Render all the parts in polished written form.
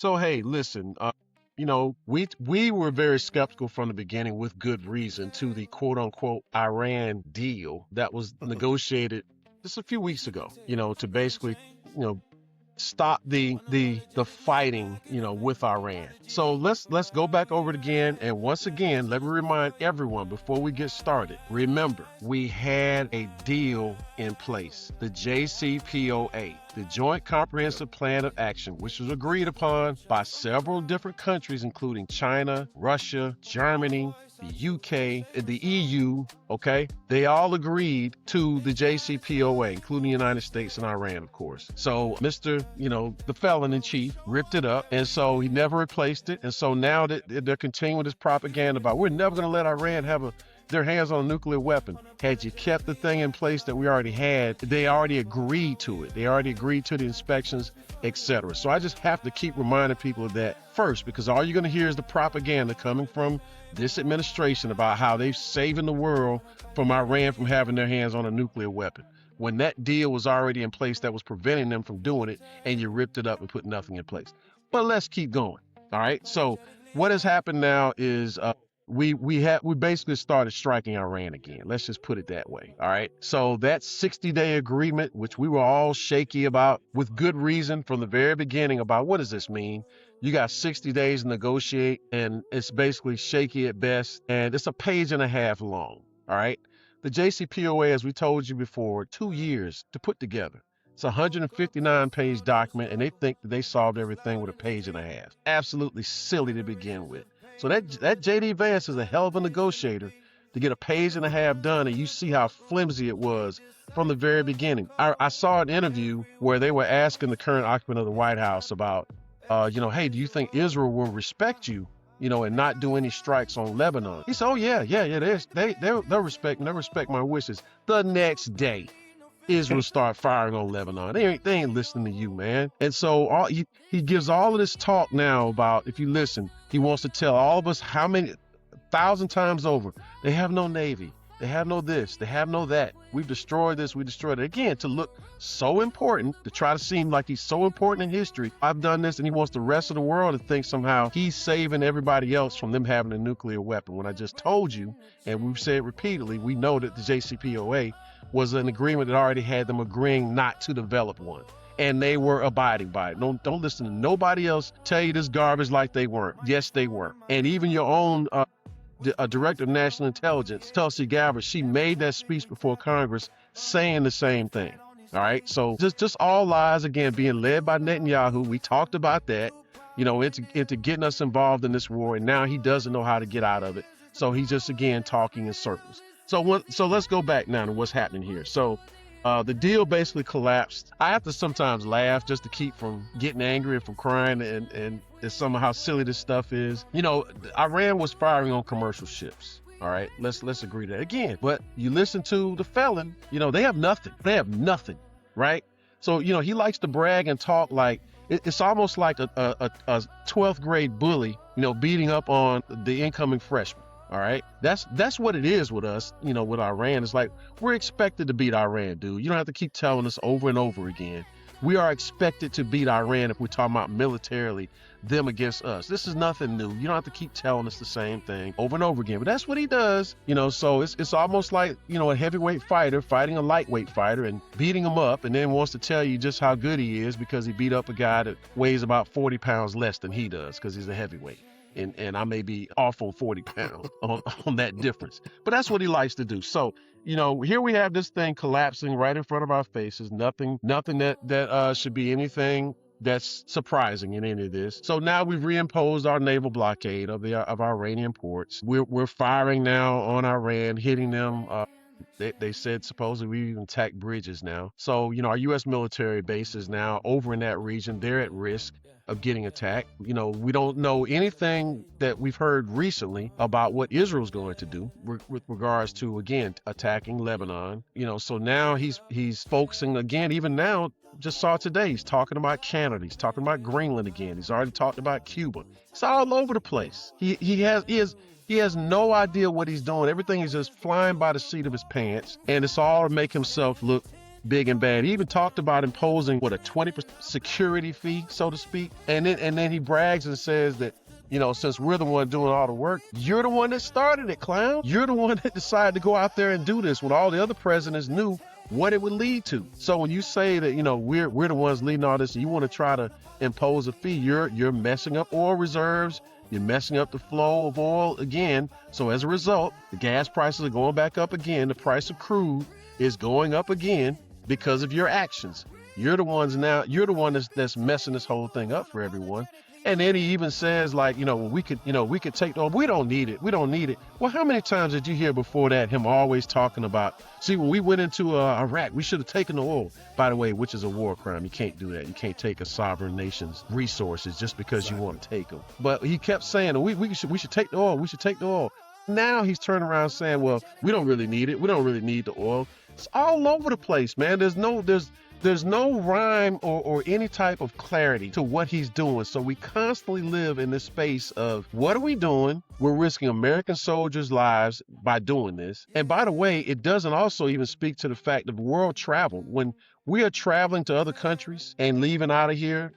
So hey, listen, we were very skeptical from the beginning, with good reason, to the quote unquote Iran deal that was negotiated just a few weeks ago. To basically, you know, stop the fighting, with Iran. So let's go back over it again. And once again, let me remind everyone before we get started. Remember, we had a deal in place, the JCPOA, the Joint Comprehensive Plan of Action, which was agreed upon by several different countries, including China, Russia, Germany, the UK, the EU, okay? They all agreed to the JCPOA, including the United States and Iran, of course. So Mr., the felon in chief ripped it up, and so he never replaced it. And so now that they're continuing this propaganda about we're never going to let Iran have their hands on a nuclear weapon. Had you kept the thing in place that we already had, they already agreed to it. They already agreed to the inspections, etc. So I just have to keep reminding people of that first, because all you're going to hear is the propaganda coming from this administration about how they're saving the world from Iran from having their hands on a nuclear weapon, when that deal was already in place that was preventing them from doing it, and you ripped it up and put nothing in place. But let's keep going. All right. So what has happened now is we basically started striking Iran again. Let's just put it that way. All right. So that 60-day agreement, which we were all shaky about with good reason from the very beginning, about what does this mean? You got 60 days to negotiate, and it's basically shaky at best, and it's a page and a half long. All right. The JCPOA, as we told you before, 2 years to put together. It's a 159-page document, and they think that they solved everything with a page and a half. Absolutely silly to begin with. So that J.D. Vance is a hell of a negotiator to get a page and a half done, and you see how flimsy it was from the very beginning. I saw an interview where they were asking the current occupant of the White House about, hey, do you think Israel will respect you, and not do any strikes on Lebanon? He said, oh, yeah, they'll respect my wishes. The next day, Israel start firing on Lebanon. They ain't listening to you, man. And so he gives all of this talk now about, if you listen, he wants to tell all of us how many 1,000 times over, they have no Navy. They have no this, they have no that. We've destroyed this, we destroyed it. Again, to look so important, to try to seem like he's so important in history. I've done this, and he wants the rest of the world to think somehow he's saving everybody else from them having a nuclear weapon. When I just told you, and we've said repeatedly, we know that the JCPOA was an agreement that already had them agreeing not to develop one. And they were abiding by it. Don't listen to nobody else tell you this garbage like they weren't. Yes, they were. And even your own Director of National Intelligence, Tulsi Gabbard, she made that speech before Congress saying the same thing. All right. So just all lies, again, being led by Netanyahu. We talked about that, into getting us involved in this war. And now he doesn't know how to get out of it. So he's just, again, talking in circles. So let's go back now to what's happening here. So the deal basically collapsed. I have to sometimes laugh just to keep from getting angry and from crying, and some of how silly this stuff is. Iran was firing on commercial ships. All right, let's agree to that again. But you listen to the felon, they have nothing. They have nothing, right? So, he likes to brag and talk like it's almost like a 12th grade bully, beating up on the incoming freshman. All right. That's what it is with us, with Iran. It's like we're expected to beat Iran, dude. You don't have to keep telling us over and over again. We are expected to beat Iran if we're talking about militarily, them against us. This is nothing new. You don't have to keep telling us the same thing over and over again. But that's what he does, so it's almost like, a heavyweight fighter fighting a lightweight fighter and beating him up, and then wants to tell you just how good he is because he beat up a guy that weighs about 40 pounds less than he does because he's a heavyweight. And I may be off on 40 pounds on that difference. But that's what he likes to do. So, here we have this thing collapsing right in front of our faces. Nothing that should be anything that's surprising in any of this. So now we've reimposed our naval blockade of our Iranian ports. We're firing now on Iran, hitting them. They said supposedly we even attacked bridges now. So, our U.S. military bases now over in that region, they're at risk of getting attacked. We don't know anything that we've heard recently about what Israel's going to do with regards to, again, attacking Lebanon. So now he's focusing again, even now, just saw today, he's talking about Canada. He's talking about Greenland again. He's already talked about Cuba. It's all over the place. He has no idea what he's doing. Everything is just flying by the seat of his pants, and it's all to make himself look big and bad. He even talked about imposing what, a 20% security fee, so to speak. And then he brags and says that, since we're the one doing all the work, you're the one that started it, clown. You're the one that decided to go out there and do this when all the other presidents knew what it would lead to. So when you say that, we're the ones leading all this, and you want to try to impose a fee, you're messing up oil reserves. You're messing up the flow of oil again. So as a result, the gas prices are going back up again. The price of crude is going up again because of your actions. You're the one that's messing this whole thing up for everyone. And then he even says, like, we could take the oil. We don't need it. We don't need it. Well, how many times did you hear before that him always talking about, see, when we went into Iraq, we should have taken the oil, by the way, which is a war crime. You can't do that. You can't take a sovereign nation's resources just because you want to take them. But he kept saying, we should take the oil. We should take the oil. Now he's turning around saying, well, we don't really need it. We don't really need the oil. It's all over the place, man. There's no rhyme or any type of clarity to what he's doing. So we constantly live in this space of, what are we doing? We're risking American soldiers' lives by doing this. And by the way, it doesn't also even speak to the fact of world travel. When we are traveling to other countries and leaving out of here,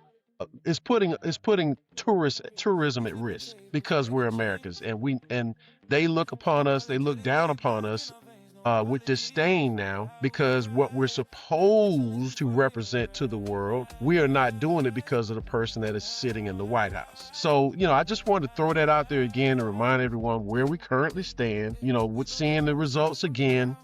it's putting tourism at risk because we're Americans, and they look down upon us with disdain now, because what we're supposed to represent to the world, we are not doing it because of the person that is sitting in the White House. So, I just wanted to throw that out there again to remind everyone where we currently stand, with seeing the results again,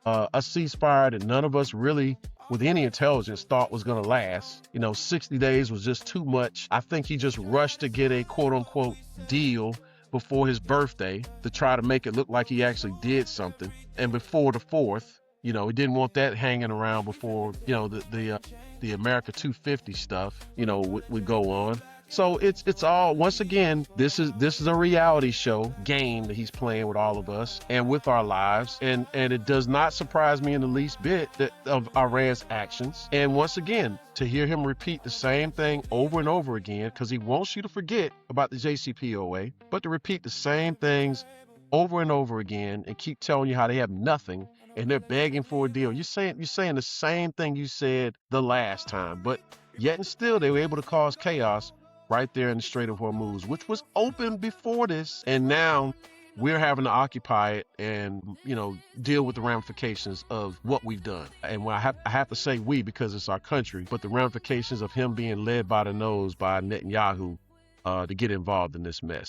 a ceasefire that none of us really, with any intelligence, thought was going to last. 60 days was just too much. I think he just rushed to get a quote unquote deal before his birthday to try to make it look like he actually did something. And before the 4th, he didn't want that hanging around before, the America 250 stuff, would go on. So it's all, once again, this is a reality show game that he's playing with all of us and with our lives. And it does not surprise me in the least bit of Iran's actions. And once again, to hear him repeat the same thing over and over again, because he wants you to forget about the JCPOA, but to repeat the same things over and over again and keep telling you how they have nothing and they're begging for a deal. You're saying the same thing you said the last time, but yet and still they were able to cause chaos right there in the Strait of Hormuz, which was open before this. And now we're having to occupy it and, deal with the ramifications of what we've done. And I have to say we, because it's our country, but the ramifications of him being led by the nose by Netanyahu to get involved in this mess.